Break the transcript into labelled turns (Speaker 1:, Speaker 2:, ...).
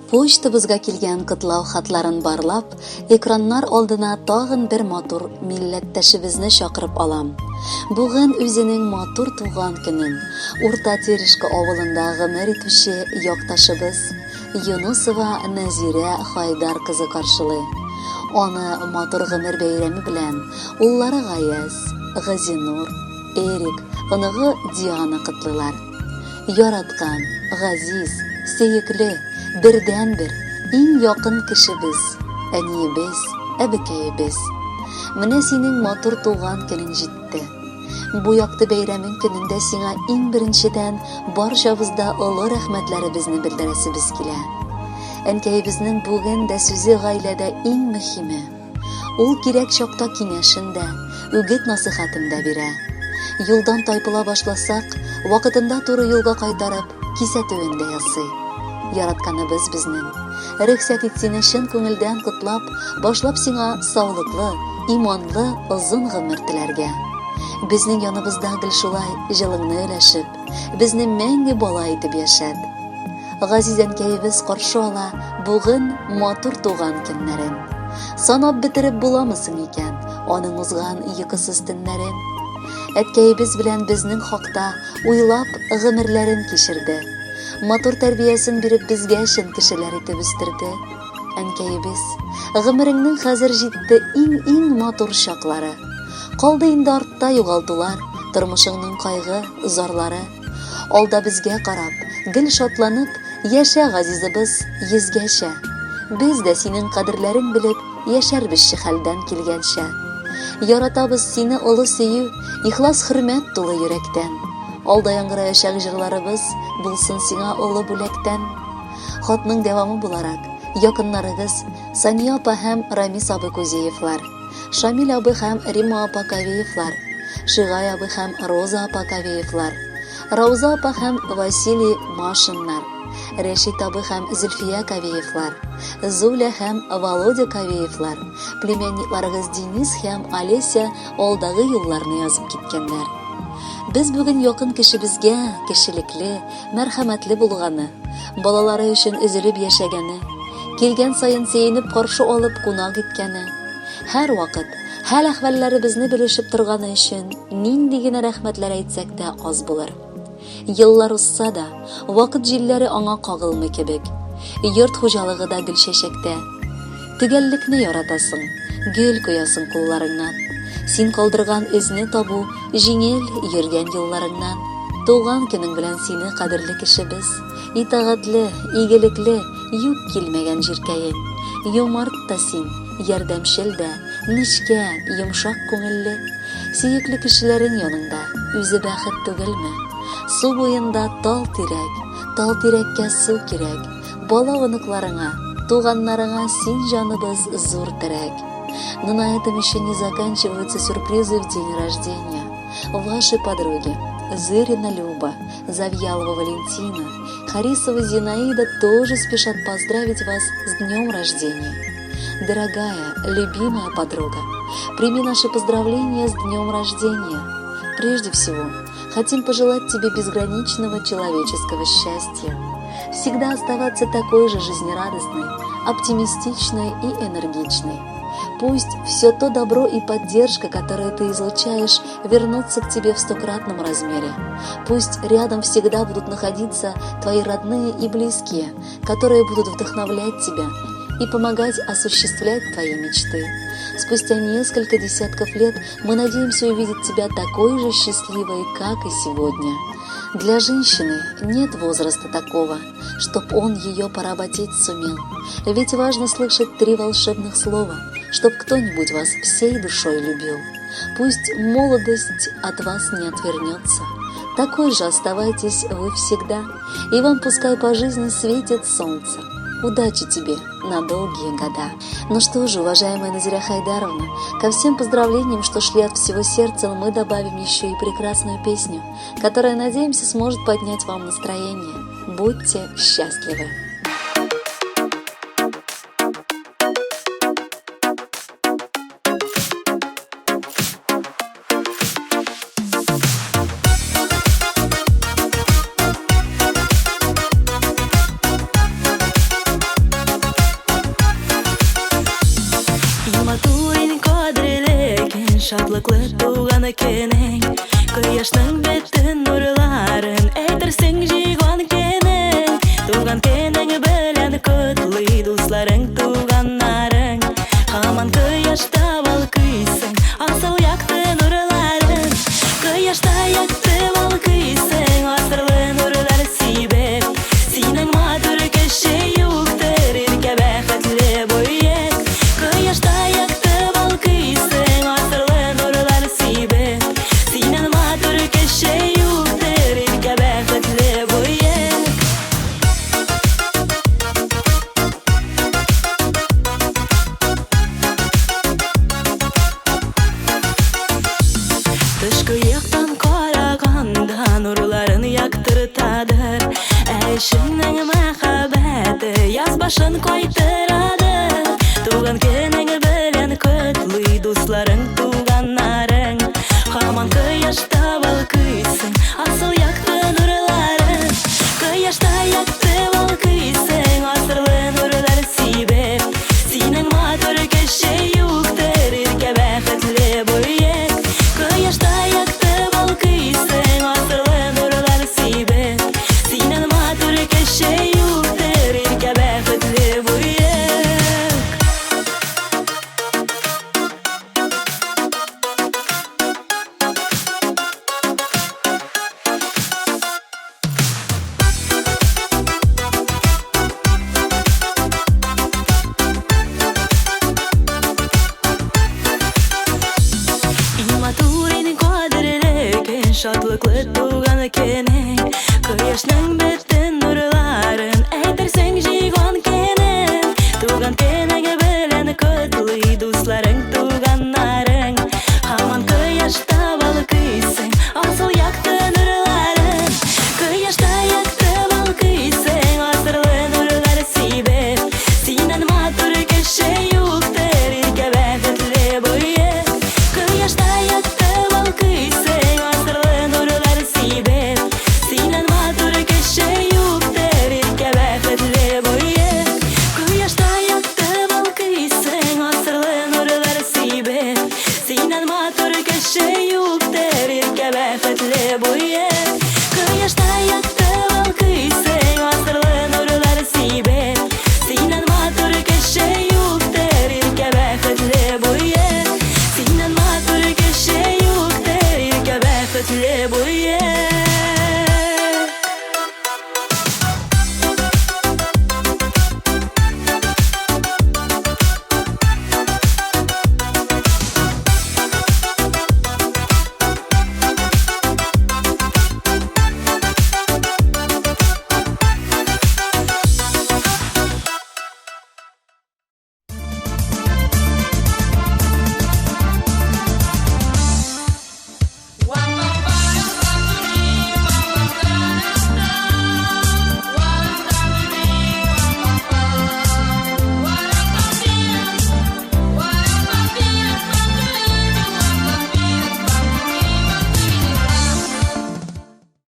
Speaker 1: Почтабызга килгән котлау хатларын барлап, экраннар алдына тагын бер матур милләттәшебезне чакырып алам. Бүген үзенең матур туган көнен Урта Терешка авылында гомер итүче якташыбыз Юнусова Назира Хайдар кызы каршылый. Аны матур гомер бәйрәме белән уллары Гаяз, Газинур, Эрик, оныгы Диана котлыйлар. Яраткан, газиз, сөекле, бердән-бер, иң якын кешебез, әниебез, әбекәебез. Менә синең матур туган көнең җитте. Бу якты бәйрәмең көнендә сиңа иң беренчедән барчабызда олы рәхмәтләребезне белдерәсебез килә. Әнкәебезнең бүген дә сүзе гаиләдә иң мөһиме. Ул кирәк чакта киңәшен дә, үгет-насихатын да бирә. Юлдан тайпыла башласак, вакытында туры юлга кайтарып, кисәтүен дә ясый. Яратканыбыз безнең. Рөхсәт ит сине чын күңелдән котлап, башлап сиңа саулыклы, иманлы, озын гомер теләргә. Безнең яныбызда гел шулай җылыңны өләшеп, безне мәңге бала итеп яшәт. Газиз әнкәебез каршы ала бүген матур туган көннәрен. Санап бетереп буламы соң икән аның узган йокысыз төннәрен? Әткәебез белән безнең хакта уйлап гомерләрен кичерде. Матур тәрбиясен биреп безгә чын кешеләр итеп үстерде. Әнкәебез, гомереңнең хәзер җитте иң матур чаклары. Калды инде артта югалтулар, тормышыңның кайгы, зарлары. Алда безгә карап, гел шатланып, яшә газизыбыз йөзгәчә. Без дә синең кадерләрен белеп, яшәрбезче хәлдән килгәнчә. Яратабыз сине олы сөю, ихлас хөрмәт тулы йөрәктән. Алда яңгыраячак җырларыбыз булсын сиңа олы бүләктән. Хатның дәвамы буларак, якыннарыгыз Сания апа һәм Рамис абый Кузеевлар, Шамил абый һәм Рима апа Кавеевлар, Шигай абый һәм Роза апа Кавеевлар, Рауза апа һәм Василий Машиннар, Рәшит абый һәм Зөлфия Кавеевлар, Зуля һәм Володя Кавеевлар, племянникларыгыз Денис һәм Олеся алдагы юлларны язып киткәннәр. Без бүген якын кешебезгә кешелекле, мәрхәмәтле булганы, балалары өчен üzülеп яшәгәне, килгән саен сөенеп каршы алып кунак иткәне, һәр вакыт хәл-әхвәлләребезне белешеп торганы өчен нинди генә рәхмәтләр әйтсәк тә аз булыр. Еллар узса да, вакыт җилләре аңа кагылмый кебек, йорт хуҗалыгы да гөл чәчәктә. Төгәллекне яратасың, гөл коясың кулларыңнан. Син калдырган эзне табу җиңел йөргән елларыңнан. Туган көнең белән сине кадерле кешебез, итагатьле, игелекле, юк килмәгән җиркәең. Юмарт та син, ярдәмчел дә, нечкә, йомшак күңелле. Сөекле кешеләрең янында үзе бәхет түгелме? Су буенда тал тирәккә су кирәк. Бала оныкларыңа, туганнарыңа син җаныбыз зур терәк. Но на этом еще не заканчиваются сюрпризы в день рождения. Ваши подруги Зырина Люба, Завьялова Валентина, Харисова Зинаида тоже спешат поздравить вас с днем рождения. Дорогая, любимая подруга, прими наши поздравления с днем рождения. Прежде всего, хотим пожелать тебе безграничного человеческого счастья. Всегда оставаться такой же жизнерадостной, оптимистичной и энергичной. Пусть все то добро и поддержка, которые ты излучаешь, вернутся к тебе в 100-кратном размере. Пусть рядом всегда будут находиться твои родные и близкие, которые будут вдохновлять тебя и помогать осуществлять твои мечты. Спустя несколько десятков лет мы надеемся увидеть тебя такой же счастливой, как и сегодня. Для женщины нет возраста такого, чтоб он ее поработить сумел. Ведь важно слышать 3 волшебных слова, чтоб кто-нибудь вас всей душой любил. Пусть молодость от вас не отвернется. Такой же оставайтесь вы всегда, и вам пускай по жизни светит солнце. Удачи тебе на долгие года. Ну что же, уважаемая Назира Хайдаровна, ко всем поздравлениям, что шли от всего сердца, мы добавим еще и прекрасную песню, которая, надеемся, сможет поднять вам настроение. Будьте счастливы!
Speaker 2: шатлыклы туган кенең, кояшның бетін нурларын әйтерсең жиган кенең. Туган кенең белән котлый дусларың, туганнарың. Һаман кояшта балкыйсың, асыл якты нурларын. Кояшта якты балкыйсың, асырлы нурлар сибеп. Синең матур кеше юктыр, иркә бәхетле буек. Кояшта якты балкыйсың, асырлы нурлар сибеп. Синең матур кеше юктыр, иркә бәхетле буек. Тышкы яктан караганда нурларын яктыртадыр, әшеңнең мәхәббәте яз башын кайтырадыр. Туган кенең белән котлый дусларың, туганнарың. Һаман кояшта балкыйсың, асыл якты нурларын. Кояшта якты балкыйсың, асырлы нурлар сибеп. Синең матур кеше юктыр, иркә бәхетле буек. Кояшта якты балкыйсың, асырлы нурлар сибеп. Синең матур кеше юктыр, иркә бәхетле буек. Матурин кадерлеген шатлыклы туган кенең, кояшның бетін нурларын әйтерсең жиган кенең. Туган кенең белән котлый дусларың, туганнарың. Һаман кояшта балкыйсың, асыл якты нурларын. Кояшта якты балкыйсың, асырлы нурлар сибеп. Синең матур кеше юктыр, иркә бәхетле буек. Кояшта якты балкыйсың, асырлы нурлар сибеп. Синең матур кеше юктыр, иркә бәхетле буек. Кояшта якты балкыйсың, асырлы нурлар сибеп. Синең матур кеше юктыр,